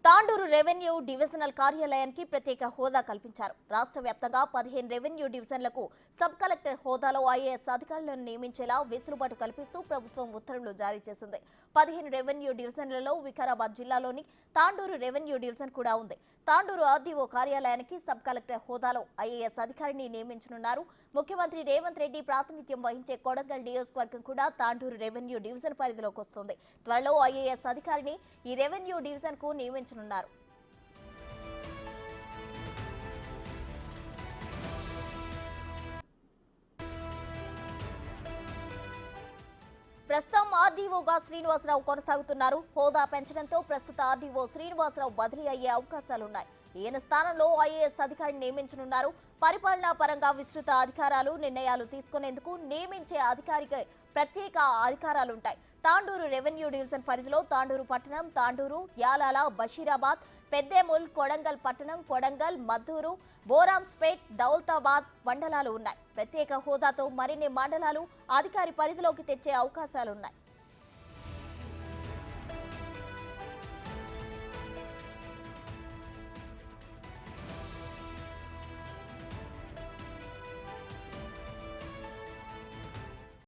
Tandur revenue divisional కార్యాలయానికి ప్రత్యేక హోదా కల్పించారు. రాష్ట్ర వ్యాప్తంగా 15 రెవెన్యూ డివిజన్లకు సబ్ కలెక్టర్ హోదాలో ఐఏఎస్ అధికారులను నియమించేలా వెసులుబాటు కల్పిస్తూ ప్రభుత్వం ఉత్తర్వులు జారీ చేసింది. 15 రెవెన్యూ డివిజన్లలో వికారాబాద్ జిల్లాలోని తాండూరు రెవెన్యూ డివిజన్ కూడా ఉంది. తాండూరు ఆర్డీఓ కార్యాలయానికి సబ్ కలెక్టర్ హోదాలో ఐఏఎస్ అధికారిని నియమించనున్నారు. ముఖ్యమంత్రి రేవంత్ రెడ్డి ప్రాతినిధ్యం వహించే కొడంగల్ నియోజకవర్గం కూడా తాండూరు రెవెన్యూ డివిజన్ పరిధిలోకి వస్తుంది. త్వరలో ఐఏఎస్ అధికారిని ఈ రెవెన్యూ డివిజన్ కు నియమించనున్నారు. ప్రస్తుతం ఆర్డీఓగా శ్రీనివాసరావు కొనసాగుతున్నారు. హోదా పెంచడంతో ప్రస్తుత ఆర్డీఓ శ్రీనివాసరావు బదిలీ అయ్యే అవకాశాలున్నాయి. ఈయన స్థానంలో ఐఏఎస్ అధికారిని నియమించనున్నారు. పరిపాలనా పరంగా విస్తృత అధికారాలు, నిర్ణయాలు తీసుకునేందుకు నియమించే అధికారికి ప్రత్యేక అధికారాలుంటాయి. తాండూరు రెవెన్యూ డివిజన్ పరిధిలో తాండూరు పట్టణం, తాండూరు, యాలాల, బషీరాబాద్, పెద్దేముల్, కొడంగల్ పట్టణం, కొడంగల్, మద్దూరు, బోరాంస్పేట్, దౌలతాబాద్ మండలాలు ఉన్నాయి. ప్రత్యేక హోదాతో మరిన్ని మండలాలు అధికారి పరిధిలోకి తెచ్చే అవకాశాలున్నాయి.